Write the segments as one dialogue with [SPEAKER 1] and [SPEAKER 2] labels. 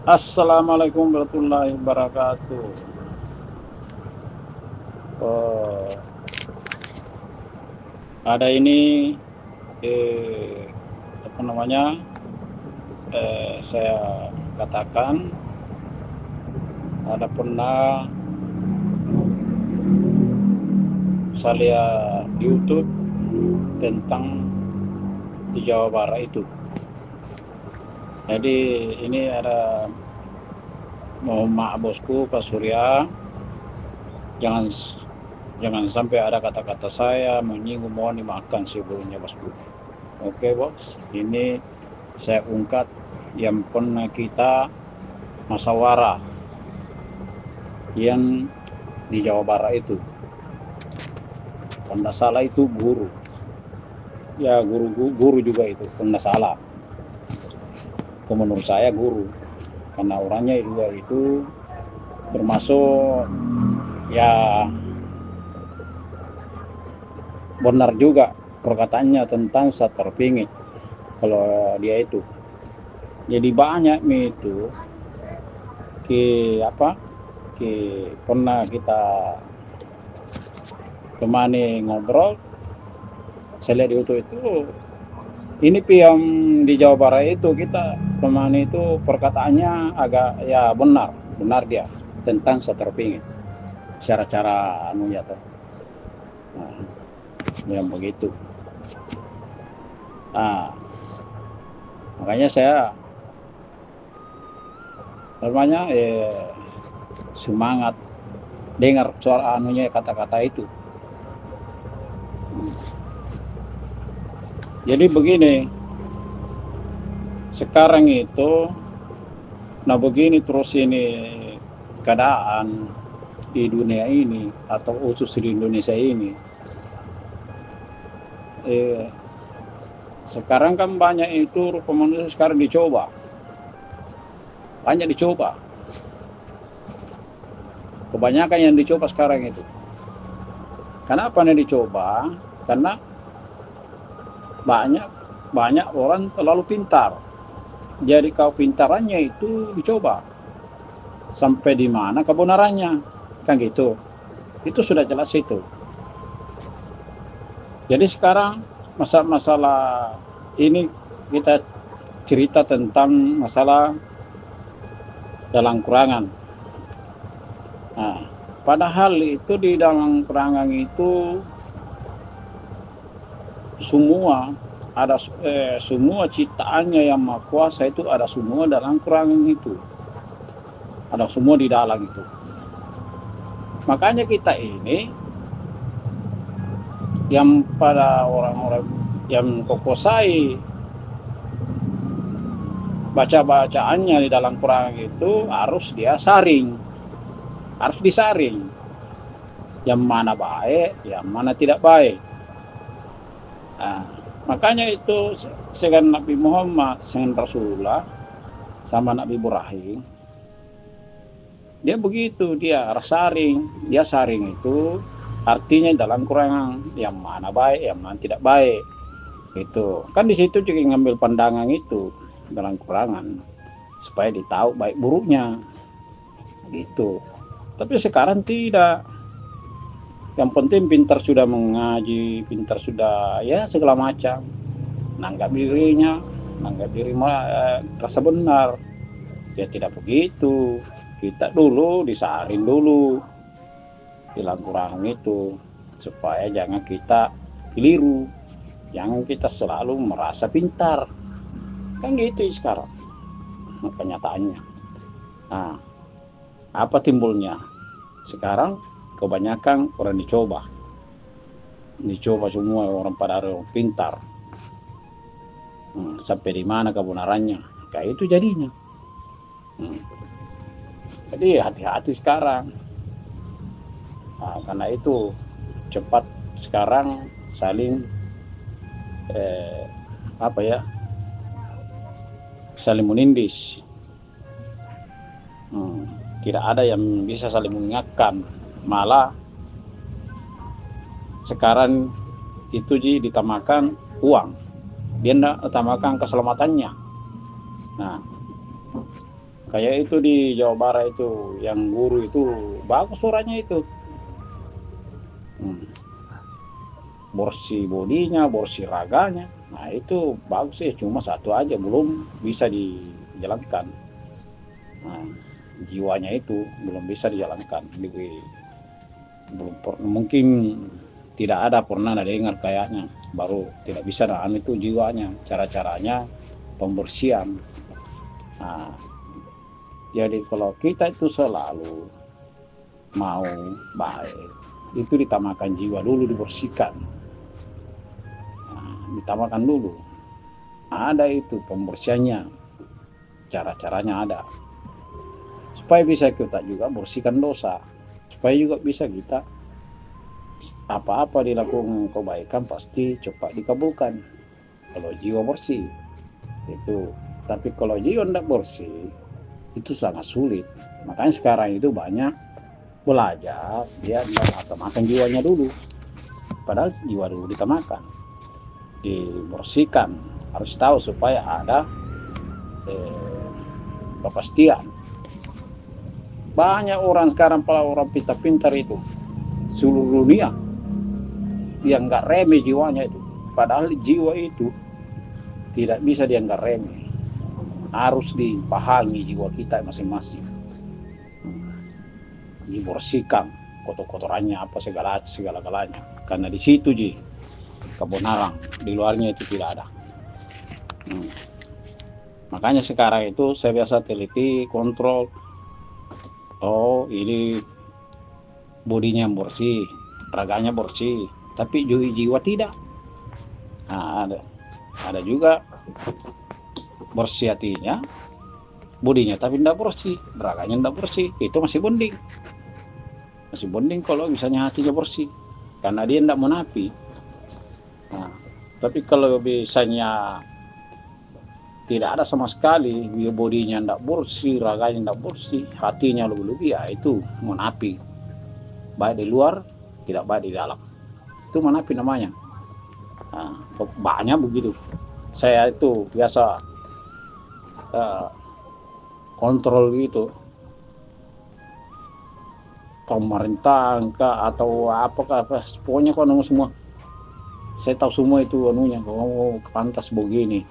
[SPEAKER 1] Assalamualaikum warahmatullahi wabarakatuh. Oh, ada ini eh, apa namanya? Saya katakan ada pernah saya lihat YouTube tentang di Jawa Barat itu. Jadi ini ada, mohon maaf bosku Pak Surya, jangan jangan sampai ada kata-kata saya menyinggung, mohon dimaafkan sebelumnya bosku. Oke bos, ini saya ungkap yang pernah kita musyawarah yang di Jawa Barat itu. Kalau tidak salah itu guru, ya guru juga itu, kalau tidak salah. Menurut saya guru, karena orangnya juga itu termasuk ya benar juga perkataannya tentang satar pingit kalau dia itu. Jadi banyak itu ki pernah kita temani ngobrol, saya lihat di YouTube itu ini yang di Jawa Barat itu kita temani itu perkataannya agak ya benar dia tentang satar pingit, cara-cara ya tuh. Nah, yang begitu. Nah, makanya saya namanya semangat dengar suara kata-kata itu. Jadi begini, sekarang itu nah begini terus ini keadaan di dunia ini atau khusus di Indonesia ini, sekarang kan banyak itu rupa manusia sekarang banyak dicoba, kebanyakan yang dicoba sekarang itu. Kenapa nih dicoba? Karena banyak orang terlalu pintar, jadi kau pintarannya itu dicoba sampai di mana kebenarannya, kan gitu. Itu sudah jelas itu. Jadi sekarang masalah ini kita cerita tentang masalah dalam kurangan. Nah, padahal itu di dalam kurangan itu semua ada, semua ciptaannya yang Maha Kuasa itu ada semua dalam kurangan itu, ada semua di dalam itu. Makanya kita ini yang pada orang-orang yang kokosai baca-bacaannya di dalam Quran itu harus dia saring, harus disaring yang mana baik, yang mana tidak baik. Nah, makanya itu dengan Nabi Muhammad, dengan Rasulullah, sama Nabi Ibrahim, dia begitu, dia saring itu artinya dalam Quran yang mana baik, yang mana tidak baik. Itu kan di situ juga ngambil pandangan itu dalam Quran supaya ditahu baik buruknya gitu. Tapi sekarang tidak. Yang penting pintar sudah mengaji, pintar sudah ya segala macam, nanggap dirinya, nanggap diri rasa benar. Ya tidak begitu. Kita dulu disaring dulu bilang kurang itu supaya jangan kita keliru, jangan kita selalu merasa pintar, kan gitu sekarang kenyataannya. Nah, apa timbulnya sekarang? Kebanyakan orang dicoba semua orang pada orang pintar. Sampai di mana kebenarannya, kayak itu jadinya. Jadi hati-hati sekarang. Nah, karena itu cepat sekarang saling saling menindis. Tidak ada yang bisa saling mengingatkan, malah sekarang itu ditamakan uang, dia tidak utamakan keselamatannya. Nah, Kayak itu di Jawa Barat itu, yang guru itu bagus suaranya itu. Bersih bodinya, bersih raganya. Nah itu bagus ya, cuma satu aja belum bisa dijalankan. Nah, jiwanya itu belum bisa dijalankan. Belum mungkin tidak ada pernah dengar kayaknya, baru tidak bisa itu jiwanya, cara-caranya pembersihan. Nah, jadi kalau kita itu selalu mau baik, itu ditamakan jiwa dulu, dibersihkan. Nah, ditamakan dulu. Ada itu pembersihannya, cara-caranya ada. Supaya bisa kita juga bersihkan dosa. Supaya juga bisa kita apa-apa dilakukan kebaikan pasti cepat dikabulkan. Kalau jiwa bersih itu. Tapi kalau jiwa tidak bersih itu sangat sulit. Makanya sekarang itu banyak belajar dia makan jiwanya dulu. Padahal jiwa dulu ditamakan, dibersihkan. Harus tahu supaya ada kepastian. Banyak orang sekarang, para orang pintar-pintar itu seluruh dunia yang nggak remeh jiwanya itu. Padahal jiwa itu tidak bisa dianggap remeh. Harus dipahami jiwa kita masing-masing. Dibersihkan kotor-kotorannya apa segala-galanya. Karena di situ kebenaran, di luarnya itu tidak ada. Makanya sekarang itu saya biasa teliti, kontrol. Oh ini bodinya bersih, raganya bersih, tapi jiwa tidak. Nah, ada juga bersih hatinya, bodinya tapi tidak bersih, raganya tidak bersih, itu masih bonding kalau misalnya hatinya bersih, karena dia tidak menapi. Nah, tapi kalau misalnya tidak ada sama sekali, dia bodinya tidak bersih, raganya tidak bersih, hatinya lebih-lebih, ya itu menapi, baik di luar tidak baik di dalam, itu menapi namanya. Nah, banyak begitu. Saya itu biasa kontrol gitu, pemerintah atau apakah, pokoknya kalau semua saya tahu semua itu anunya. Oh pantas begini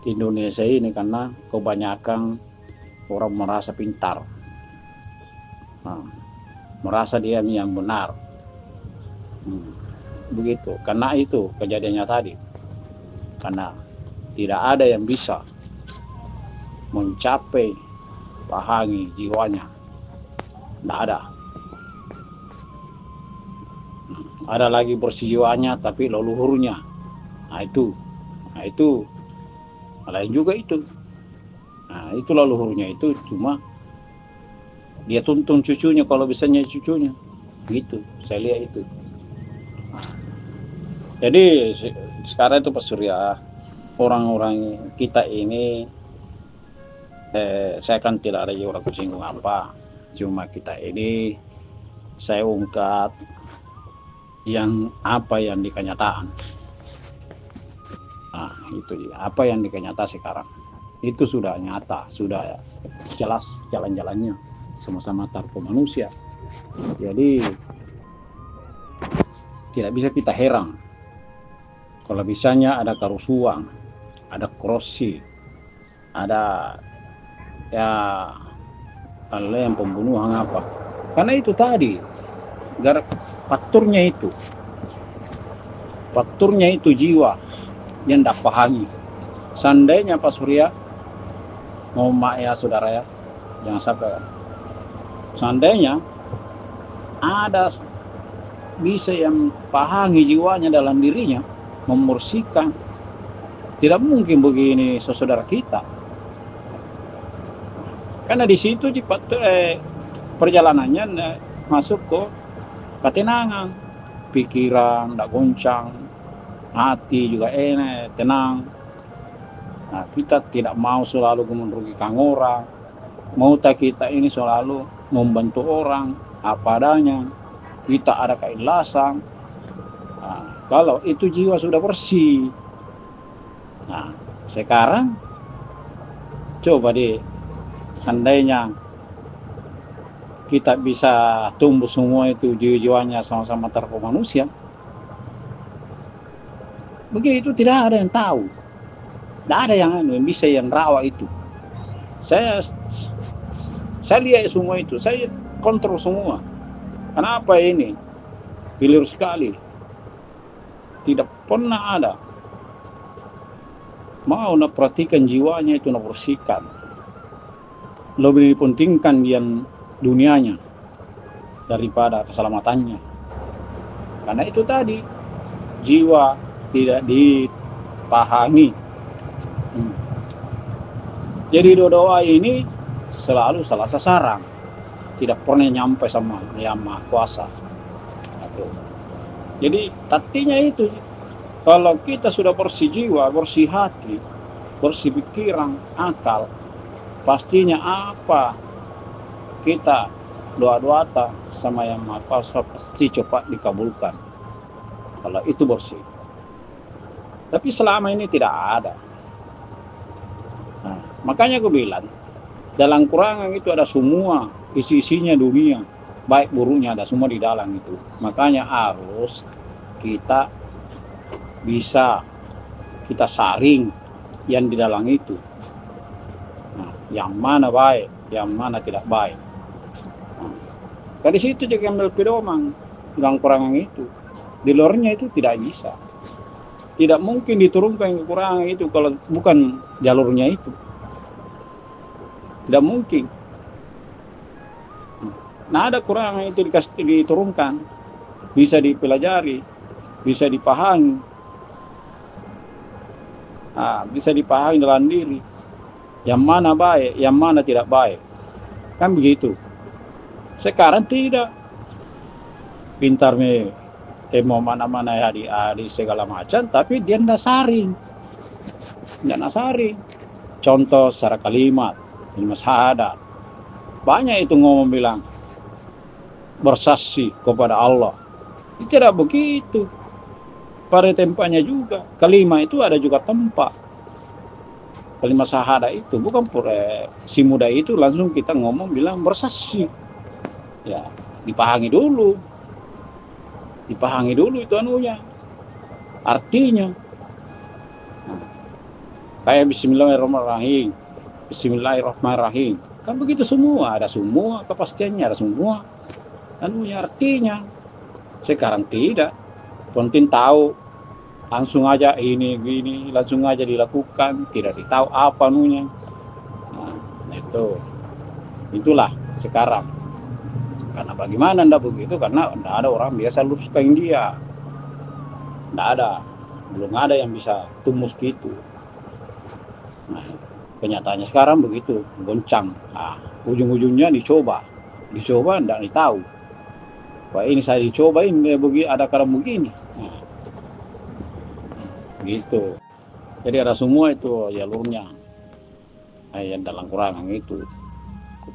[SPEAKER 1] di Indonesia ini karena kebanyakan orang merasa pintar, merasa dia yang benar. Begitu, karena itu kejadiannya tadi, karena tidak ada yang bisa mencapai pahami jiwanya, tidak ada. Ada lagi bersih jiwanya tapi leluhurnya, nah itu lain juga itu. Nah itu leluhurnya itu cuma dia tuntun cucunya, kalau bisanya cucunya gitu, saya lihat itu. Jadi sekarang itu Pak Surya, orang-orang kita ini saya kan tidak ada orang tersinggung apa, cuma kita ini saya ungkap yang apa yang di kenyataan. Nah itu apa yang di kenyataan sekarang itu sudah nyata, sudah jelas jalan-jalannya sama-sama tanpa manusia. Jadi tidak bisa kita heran kalau misalnya ada kerusuhan, ada korupsi, ada ya hal yang pembunuhan apa. Karena itu tadi fakturnya itu jiwa yang tidak pahami. Seandainya Pak Surya, mohon ya saudara ya, jangan sampai, seandainya ada bisa yang pahami jiwanya dalam dirinya, membersihkan, tidak mungkin begini saudara kita. Karena di situ perjalanannya masuk ke ketenangan, pikiran tidak goncang, hati juga enak, tenang. Nah, kita tidak mau selalu merugikan orang, mau kita ini selalu membantu orang apa adanya, kita ada keikhlasan. Nah, kalau itu jiwa sudah bersih, nah sekarang coba seandainya kita bisa tumbuh semua itu jiwa-jiwanya sama-sama terhadap manusia, begitu tidak ada yang tahu, tidak ada yang bisa yang rawat itu. Saya lihat semua itu, saya kontrol semua. Kenapa ini? Pilir sekali. Tidak pernah ada mau nak perhatikan jiwanya itu, nak bersihkan. Lebih dipentingkan dia dunianya daripada keselamatannya. Karena itu tadi, jiwa tidak dipahami. Jadi doa ini selalu salah sasaran, tidak pernah nyampe sama Yang Maha Kuasa. Jadi artinya itu, kalau kita sudah bersih jiwa, bersih hati, bersih pikiran, akal, pastinya apa kita doa-doa sama Yang Maha Kuasa pasti cepat dikabulkan kalau itu bersih. Tapi selama ini tidak ada. Nah, makanya aku bilang, dalam Quran itu ada semua isi-isinya dunia, baik buruknya ada semua di dalam itu. Makanya harus kita bisa kita saring yang di dalam itu. Nah, yang mana baik, yang mana tidak baik. Dari situ juga ambil pedoman dalam Quran itu. Di luarnya itu tidak bisa. Tidak mungkin diturunkan ke Quran itu kalau bukan jalurnya itu. Tidak mungkin. Nah, ada Quran itu diturunkan, bisa dipelajari, bisa dipahami, bisa dipahami dalam diri. Yang mana baik, yang mana tidak baik. Kan begitu. Sekarang tidak. Pintar mau mana-mana adik-adik segala macam, tapi dia tidak saring. Contoh secara kalimat, syahadat. Banyak itu ngomong bilang bersaksi kepada Allah. Itu tidak begitu. Pada tempatnya juga. Kalimat itu ada juga tempat. Kalimat syahadat itu bukan si muda itu langsung kita ngomong bilang bersaksi. Ya, dipahami dulu itu anunya, artinya. Kayak Bismillahirrahmanirrahim, kan begitu semua, ada semua kepastiannya, ada semua anunya, artinya. Sekarang tidak, penting tahu, langsung aja ini gini, langsung aja dilakukan, tidak ditahu apa anunya. Nah, itulah sekarang. Karena bagaimana ndak begitu? Karena ndak ada orang biasa luruskan dia. Ndak ada. Belum ada yang bisa tumus gitu. Nah, kenyataannya sekarang begitu, goncang. Nah, ujung-ujungnya dicoba ndak ditahu. Wah, ini saya dicobain begini, ada karena begini. Nah, gitu. Jadi ada semua itu jalurnya. Yang dalam Quran itu.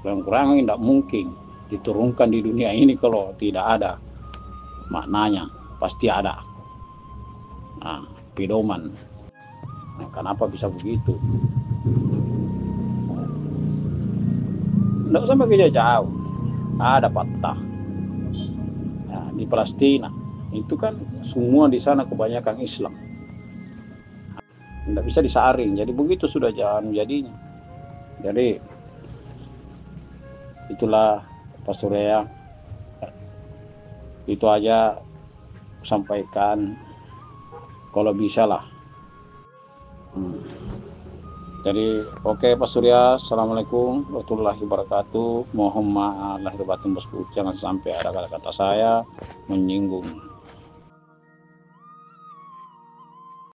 [SPEAKER 1] Dalam Quran ndak mungkin diturunkan di dunia ini kalau tidak ada maknanya, pasti ada pedoman. Nah, kenapa bisa begitu? Tidak usah pergi jauh, ada patah. Nah, di Palestina itu kan semua di sana kebanyakan Islam, tidak bisa disaring. Jadi begitu sudah jalan jadinya. Jadi itulah Pak Surya, itu aja sampaikan kalau bisa lah. Jadi oke Pak Surya, Assalamualaikum warahmatullahi wabarakatuh. Mohon maaf lahir batin bosku, jangan sampai ada kata-kata saya menyinggung.